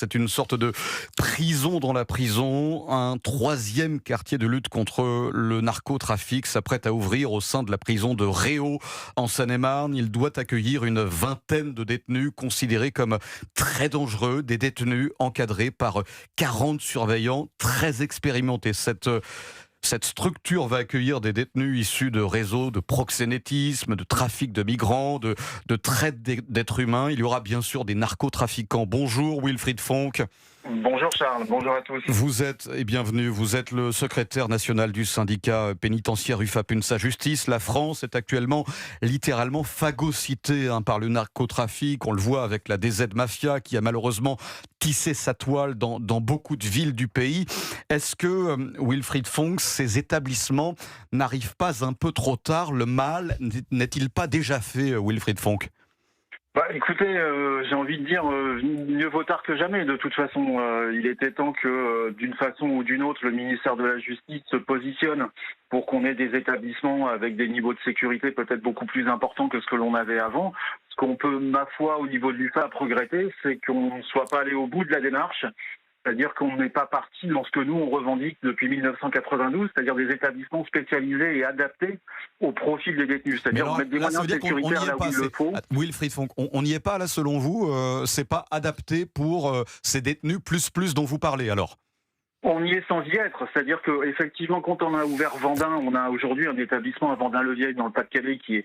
C'est une sorte de prison dans la prison. Un troisième quartier de lutte contre le narcotrafic s'apprête à ouvrir au sein de la prison de Réau en Seine-et-Marne. Il doit accueillir une vingtaine de détenus considérés comme très dangereux, des détenus encadrés par 40 surveillants très expérimentés. Cette structure va accueillir des détenus issus de réseaux de proxénétisme, de trafic de migrants, de traite d'êtres humains. Il y aura bien sûr des narcotrafiquants. Bonjour Wilfried Fonck. Bonjour Charles, bonjour à tous. Vous êtes, et bienvenue, vous êtes le secrétaire national du syndicat pénitentiaire UFAPUNSA Justice. La France est actuellement littéralement phagocytée par le narcotrafic. On le voit avec la DZ Mafia qui a malheureusement tissé sa toile dans beaucoup de villes du pays. Est-ce que, Wilfried Fonck, ces établissements n'arrivent pas un peu trop tard? Le mal n'est-il pas déjà fait, Wilfried Fonck? Écoutez, j'ai envie de dire mieux vaut tard que jamais. De toute façon, il était temps que d'une façon ou d'une autre, le ministère de la Justice se positionne pour qu'on ait des établissements avec des niveaux de sécurité peut-être beaucoup plus importants que ce que l'on avait avant. Ce qu'on peut, ma foi, au niveau de l'UFAP regretter, c'est qu'on ne soit pas allé au bout de la démarche. C'est-à-dire qu'on n'est pas parti dans ce que nous, on revendique depuis 1992, c'est-à-dire des établissements spécialisés et adaptés au profil des détenus. C'est-à-dire mettre des moyens sécuritaires là où il le faut. Wilfried Fonck, on n'y est pas là selon vous? C'est pas adapté pour ces détenus plus dont vous parlez alors? On y est sans y être, c'est-à-dire que effectivement, quand on a ouvert Vendin, on a aujourd'hui un établissement à Vendin-le-Vieil dans le Pas-de-Calais qui est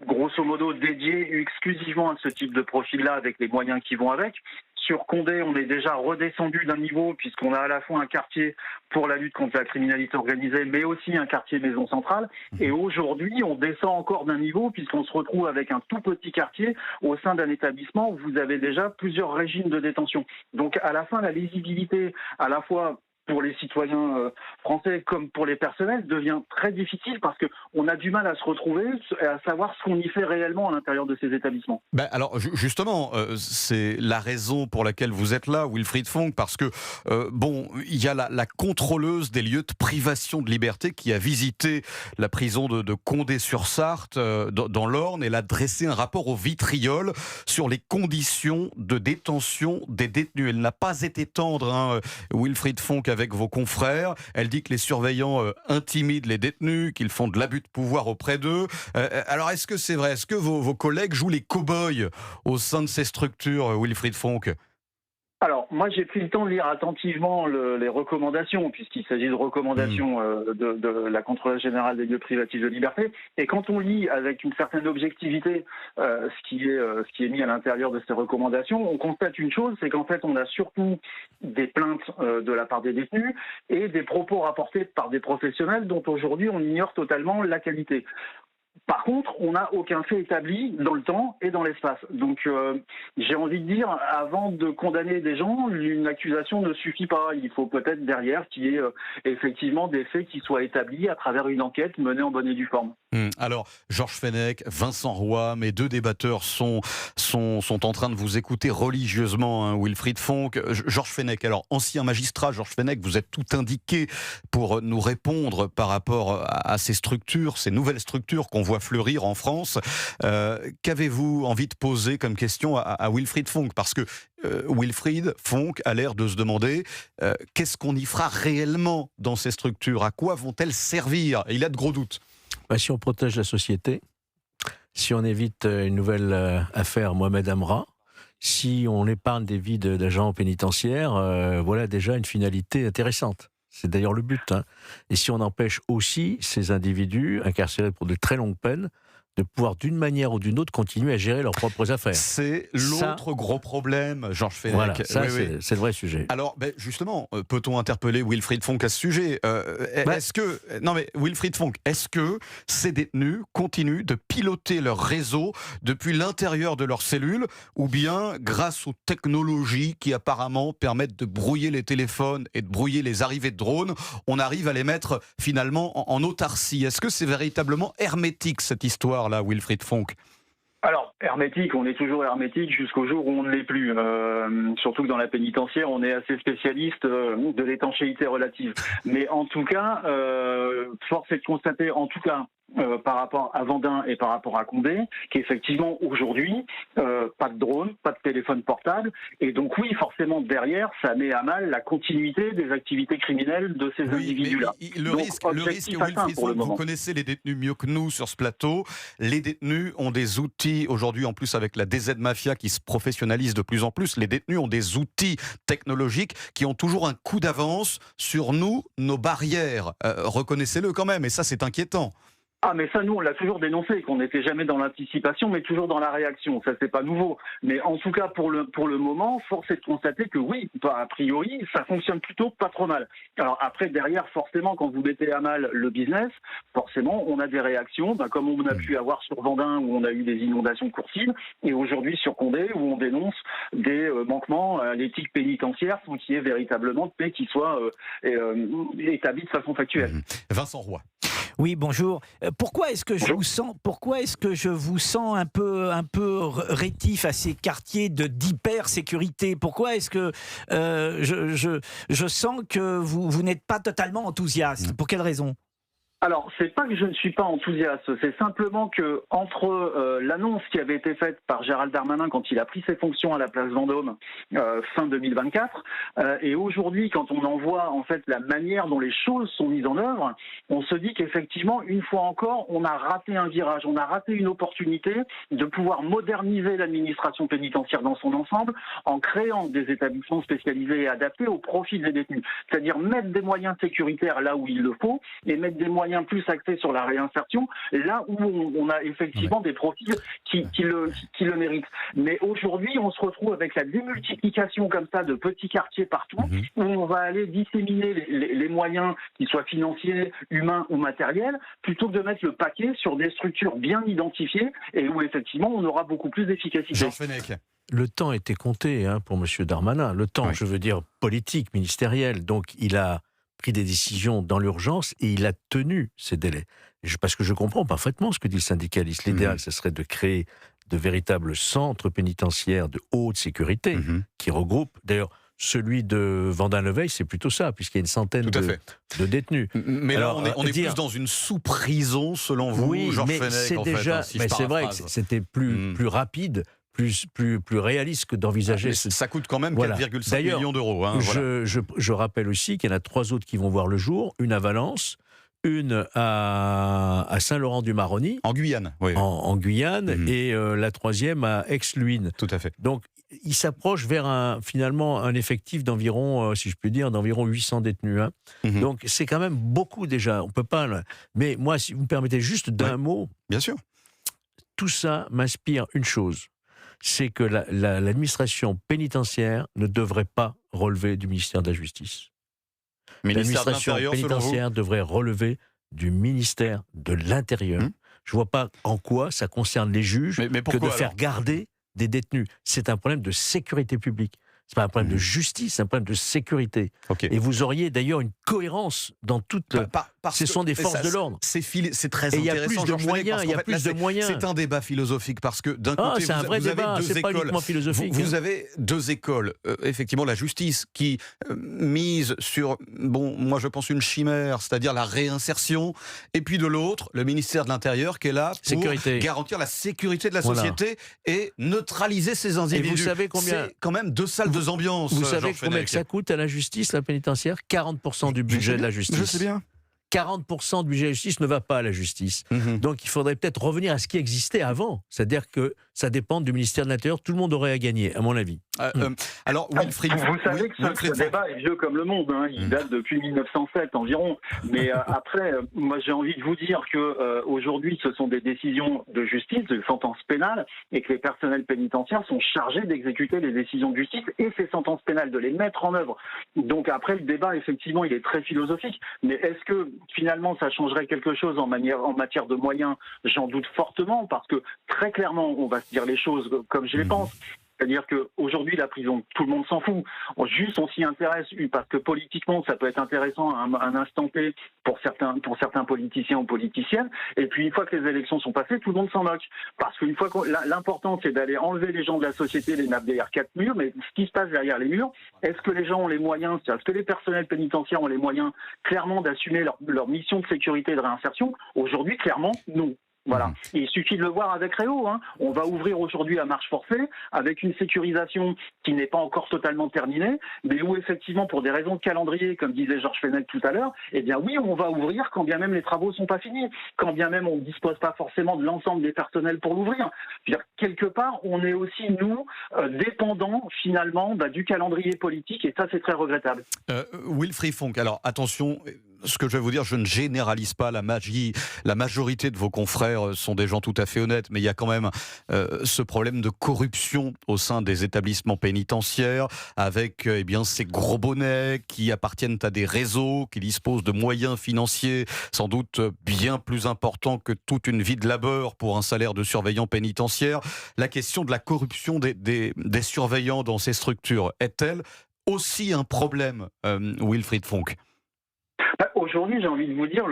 grosso modo dédié exclusivement à ce type de profil-là avec les moyens qui vont avec. Sur Condé, on est déjà redescendu d'un niveau puisqu'on a à la fois un quartier pour la lutte contre la criminalité organisée, mais aussi un quartier maison centrale. Et aujourd'hui, on descend encore d'un niveau puisqu'on se retrouve avec un tout petit quartier au sein d'un établissement où vous avez déjà plusieurs régimes de détention. Donc à la fin, la lisibilité, à la fois pour les citoyens français comme pour les personnels, devient très difficile parce qu'on a du mal à se retrouver et à savoir ce qu'on y fait réellement à l'intérieur de ces établissements. Alors justement, c'est la raison pour laquelle vous êtes là, Wilfried Fonck, parce que il y a la contrôleuse des lieux de privation de liberté qui a visité la prison de Condé-sur-Sarthe dans l'Orne. Elle a dressé un rapport au vitriol sur les conditions de détention des détenus. Elle n'a pas été tendre, Wilfried Fonck, avec vos confrères. Elle dit que les surveillants intimident les détenus, qu'ils font de l'abus de pouvoir auprès d'eux. Alors est-ce que c'est vrai? Est-ce que vos collègues jouent les cow-boys au sein de ces structures, Wilfried Fonck? Alors, moi, j'ai pris le temps de lire attentivement les recommandations, puisqu'il s'agit de recommandations de la Contrôleure générale des lieux privatifs de liberté. Et quand on lit avec une certaine objectivité ce qui est mis à l'intérieur de ces recommandations, on constate une chose, c'est qu'en fait, on a surtout des plaintes de la part des détenus et des propos rapportés par des professionnels dont aujourd'hui on ignore totalement la qualité. Par contre, on n'a aucun fait établi dans le temps et dans l'espace. Donc, j'ai envie de dire, avant de condamner des gens, une accusation ne suffit pas. Il faut peut-être derrière qu'il y ait effectivement des faits qui soient établis à travers une enquête menée en bonne et due forme. Alors, Georges Fenech, Vincent Roy, mes deux débatteurs sont en train de vous écouter religieusement, Wilfried Fonck. Georges Fenech, alors ancien magistrat, Georges Fenech, vous êtes tout indiqué pour nous répondre par rapport à ces structures, ces nouvelles structures qu'on voit fleurir en France. Qu'avez-vous envie de poser comme question à Wilfried Fonck? Parce que Wilfried Fonck a l'air de se demander qu'est-ce qu'on y fera réellement dans ces structures? À quoi vont-elles servir? Et il a de gros doutes. Si on protège la société, si on évite une nouvelle affaire Mohamed Amra, si on épargne des vies d'agents pénitentiaires, voilà déjà une finalité intéressante. C'est d'ailleurs le but. Et si on empêche aussi ces individus incarcérés pour de très longues peines de pouvoir d'une manière ou d'une autre continuer à gérer leurs propres affaires. C'est l'autre gros problème, Georges Fenech. Voilà, ça c'est le vrai sujet. Alors justement, peut-on interpeller Wilfried Fonck à ce sujet? Wilfried Fonck, est-ce que ces détenus continuent de piloter leur réseau depuis l'intérieur de leur cellule, ou bien grâce aux technologies qui apparemment permettent de brouiller les téléphones et de brouiller les arrivées de drones, on arrive à les mettre finalement en autarcie? Est-ce que c'est véritablement hermétique cette histoire là, Wilfried Fonck? Alors, hermétique, on est toujours hermétique jusqu'au jour où on ne l'est plus. Surtout que dans la pénitentiaire, on est assez spécialiste de l'étanchéité relative. Mais en tout cas, force est de constater, en tout cas, par rapport à Vendin et par rapport à Condé, qu'effectivement aujourd'hui, pas de drone, pas de téléphone portable, et donc oui, forcément derrière, ça met à mal la continuité des activités criminelles de ces individus-là. Le risque, Wilfried Fonck, vous connaissez les détenus mieux que nous sur ce plateau. Les détenus ont des outils aujourd'hui, en plus avec la DZ Mafia qui se professionnalise de plus en plus, les détenus ont des outils technologiques qui ont toujours un coup d'avance sur nous, nos barrières. Reconnaissez-le quand même, et ça c'est inquiétant. Ah, mais ça, nous, on l'a toujours dénoncé, qu'on n'était jamais dans l'anticipation, mais toujours dans la réaction. Ça, c'est pas nouveau. Mais en tout cas, pour le moment, force est de constater que oui, a priori, ça fonctionne plutôt pas trop mal. Alors après, derrière, forcément, quand vous mettez à mal le business, forcément, on a des réactions, comme on a pu avoir sur Vendin, où on a eu des inondations coursives, et aujourd'hui sur Condé, où on dénonce des manquements à l'éthique pénitentiaire, sans qu'il y ait véritablement de paix qui soit établie de façon factuelle. Vincent Roy. Oui, bonjour. Pourquoi est-ce que je vous sens un peu rétif à ces quartiers d'hyper-sécurité? Pourquoi est-ce que je sens que vous n'êtes pas totalement enthousiaste? Pour quelle raison? Alors, c'est pas que je ne suis pas enthousiaste, c'est simplement que entre l'annonce qui avait été faite par Gérald Darmanin quand il a pris ses fonctions à la place Vendôme fin 2024 et aujourd'hui, quand on en voit en fait la manière dont les choses sont mises en œuvre, on se dit qu'effectivement, une fois encore, on a raté un virage, on a raté une opportunité de pouvoir moderniser l'administration pénitentiaire dans son ensemble en créant des établissements spécialisés et adaptés au profil des détenus. C'est-à-dire mettre des moyens sécuritaires là où il le faut et mettre des moyens plus axés sur la réinsertion, là où on a effectivement des profils qui le méritent. Mais aujourd'hui, on se retrouve avec la démultiplication comme ça de petits quartiers partout, où on va aller disséminer les moyens, qu'ils soient financiers, humains ou matériels, plutôt que de mettre le paquet sur des structures bien identifiées et où effectivement on aura beaucoup plus d'efficacité. Georges Fenech. Le temps était compté pour M. Darmanin. Le temps, je veux dire, politique, ministériel. Donc, il a pris des décisions dans l'urgence et il a tenu ces délais. Parce que je comprends parfaitement ce que dit le syndicaliste. L'idéal, ce serait de créer de véritables centres pénitentiaires de haute sécurité qui regroupent, d'ailleurs, celui de Vendin-le-Veil, c'est plutôt ça, puisqu'il y a une centaine de détenus. Mais alors, là, on est plus dans une sous-prison, selon vous, Georges Fenech, c'est déjà, mais c'est vrai que c'était plus rapide, plus réaliste que d'envisager... Ça coûte quand même 4,5 millions d'euros. Je rappelle aussi qu'il y en a 3 autres qui vont voir le jour, une à Valence, une à Saint-Laurent-du-Maroni. En Guyane, en Guyane, et la 3e à Aix-Luynes. Tout à fait. Donc, il s'approche vers finalement un effectif d'environ, si je puis dire, d'environ 800 détenus. Donc, c'est quand même beaucoup déjà. On peut pas... Mais moi, si vous me permettez juste d'un mot... Bien sûr. Tout ça m'inspire une chose. C'est que l'administration pénitentiaire ne devrait pas relever du ministère de la Justice. L'administration pénitentiaire devrait relever du ministère de l'Intérieur. Je ne vois pas en quoi ça concerne les juges que de faire garder des détenus. C'est un problème de sécurité publique. Ce n'est pas un problème de justice, c'est un problème de sécurité. Et vous auriez d'ailleurs une cohérence dans toute... Ce sont des forces de l'ordre. C'est très intéressant. Il y a plus de moyens. Il y a plus de moyens. C'est un débat philosophique parce que d'un côté, c'est un vrai débat. C'est pas uniquement philosophique. Vous avez 2 écoles. Effectivement, la justice qui mise sur, moi je pense une chimère, c'est-à-dire la réinsertion. Et puis de l'autre, le ministère de l'Intérieur qui est là pour garantir la sécurité de la société et neutraliser ces individus. Et vous savez combien... C'est quand même 2 salles, 2 ambiances. Vous savez combien que ça coûte à la justice, la pénitentiaire? 40% du budget de la justice. Je sais bien. 40% du budget de la justice ne va pas à la justice. Donc il faudrait peut-être revenir à ce qui existait avant. C'est-à-dire que ça dépend du ministère de l'Intérieur. Tout le monde aurait à gagner, à mon avis. Alors, Wilfried, vous savez que ce débat est vieux comme le monde. Il date depuis 1907 environ. Mais après, moi j'ai envie de vous dire que aujourd'hui, ce sont des décisions de justice, de sentences pénales, et que les personnels pénitentiaires sont chargés d'exécuter les décisions de justice et ces sentences pénales, de les mettre en œuvre. Donc après, le débat, effectivement, il est très philosophique. Mais est-ce que finalement, ça changerait quelque chose en matière de moyens? J'en doute fortement, parce que très clairement, on va se dire les choses comme je les pense. C'est-à-dire qu'aujourd'hui, la prison, tout le monde s'en fout. Juste, on s'y intéresse parce que politiquement, ça peut être intéressant à un instant T pour certains politiciens ou politiciennes. Et puis, une fois que les élections sont passées, tout le monde s'en moque. Parce qu'une fois l'important, c'est d'aller enlever les gens de la société, les mettre derrière 4 murs. Mais ce qui se passe derrière les murs, est-ce que les gens ont les moyens, est-ce que les personnels pénitentiaires ont les moyens clairement d'assumer leur mission de sécurité et de réinsertion? Aujourd'hui, clairement, non. Voilà. Et il suffit de le voir avec Réau. On va ouvrir aujourd'hui à marche forcée avec une sécurisation qui n'est pas encore totalement terminée, mais où effectivement, pour des raisons de calendrier, comme disait Georges Fenech tout à l'heure, eh bien oui, on va ouvrir quand bien même les travaux sont pas finis, quand bien même on ne dispose pas forcément de l'ensemble des personnels pour l'ouvrir. Je veux dire, quelque part, on est aussi, nous, dépendants finalement du calendrier politique, et ça, c'est très regrettable. Wilfried Fonck, alors attention, ce que je vais vous dire, je ne généralise pas la majorité de vos confrères sont des gens tout à fait honnêtes, mais il y a quand même ce problème de corruption au sein des établissements pénitentiaires, avec ces gros bonnets qui appartiennent à des réseaux, qui disposent de moyens financiers sans doute bien plus importants que toute une vie de labeur pour un salaire de surveillant pénitentiaire. La question de la corruption des surveillants dans ces structures est-elle aussi un problème, Wilfried Fonck? Aujourd'hui, j'ai envie de vous dire,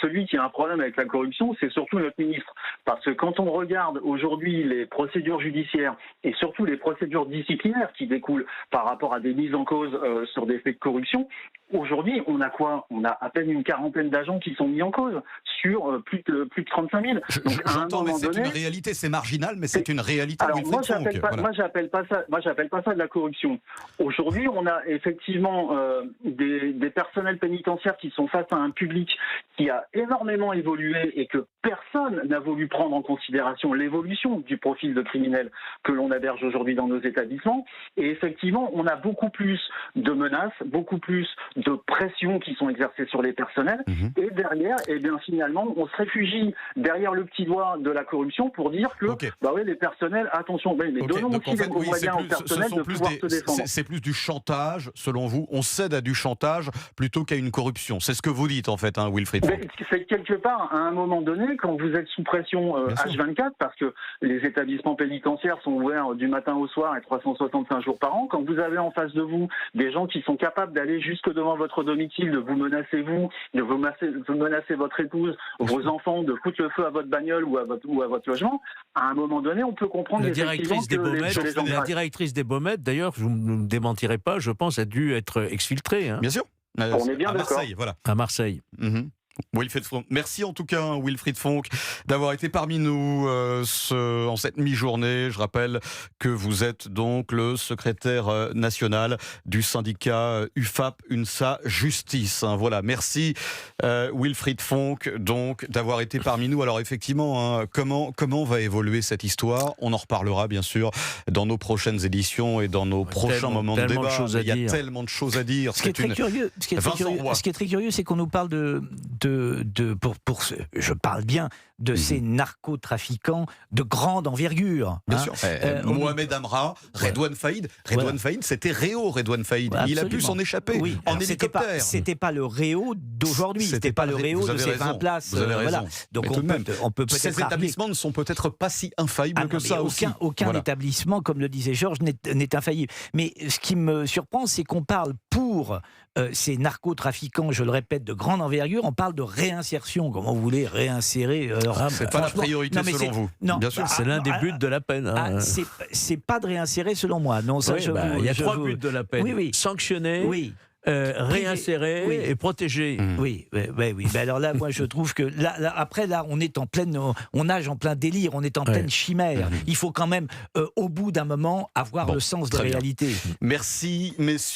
celui qui a un problème avec la corruption, c'est surtout notre ministre. Parce que quand on regarde aujourd'hui les procédures judiciaires et surtout les procédures disciplinaires qui découlent par rapport à des mises en cause sur des faits de corruption, aujourd'hui, on a quoi? On a à peine une quarantaine d'agents qui sont mis en cause sur plus de 35 000. Donc, j'entends, mais c'est une réalité, c'est marginal, mais c'est une réalité. Alors moi, j'appelle pas ça de la corruption. Aujourd'hui, on a effectivement des personnels pénitentiaires qui sont face à un public qui a énormément évolué et que personne n'a voulu prendre en considération l'évolution du profil de criminel que l'on héberge aujourd'hui dans nos établissements. Et effectivement, on a beaucoup plus de menaces, beaucoup plus de pressions qui sont exercées sur les personnels. Et derrière, finalement, on se réfugie derrière le petit doigt de la corruption pour dire que, les personnels, attention, mais donnons aussi les moyens aux personnels de pouvoir se défendre. C'est plus du chantage, selon vous. On cède à du chantage plutôt qu'à une corruption. C'est ce que vous dites, en fait, Wilfried Fonck. C'est quelque part, à un moment donné, quand vous êtes sous pression H24, parce que les établissements pénitentiaires sont ouverts du matin au soir et 365 jours par an, quand vous avez en face de vous des gens qui sont capables d'aller jusque devant votre domicile, de vous menacer de vous menacer votre épouse, vos enfants, de foutre le feu à votre bagnole ou à votre logement, à un moment donné, on peut comprendre la directrice des Baumettes, d'ailleurs, je ne me démentirai pas, je pense, a dû être exfiltrée. Bien sûr. On est bien à Marseille, voilà. À Marseille. Wilfried Fonck. Merci en tout cas, Wilfried Fonck, d'avoir été parmi nous en cette mi-journée. Je rappelle que vous êtes donc le secrétaire national du syndicat UFAP UNSA Justice. Voilà, merci Wilfried Fonck donc d'avoir été parmi nous. Alors effectivement, comment va évoluer cette histoire? On en reparlera bien sûr dans nos prochaines éditions et dans nos prochains moments de débat. Il y a tellement de choses à dire. Ce qui est très curieux, c'est qu'on nous parle je parle bien de ces narcotrafiquants de grande envergure. Bien sûr. Mohamed Amra, Redouane Faïd. Redouane Faïd, c'était Réau, Redouane Faïd. Il a pu s'en échapper en hélicoptère. C'était pas le Réau d'aujourd'hui. C'était pas le Réau de ces 20 places. Vous avez raison. Donc on peut peut-être ces établissements ne sont peut-être pas si infaillibles que ça aussi. Aucun établissement, comme le disait Georges, n'est infaillible. Mais ce qui me surprend, c'est qu'on parle pour ces narcotrafiquants, je le répète, de grande envergure, on parle de réinsertion. Comment vous voulez réinsérer c'est pas la priorité selon vous. Non, bien sûr, c'est l'un des buts de la peine. C'est pas de réinsérer selon moi. Non, ça, il y a 3 buts de la peine. Oui. Sanctionner. Oui. Réinsérer et protéger. Oui. Mais alors là, moi, je trouve que après, on est on nage en plein délire, on est en pleine chimère. Il faut quand même, au bout d'un moment, avoir le sens de réalité. Merci, messieurs.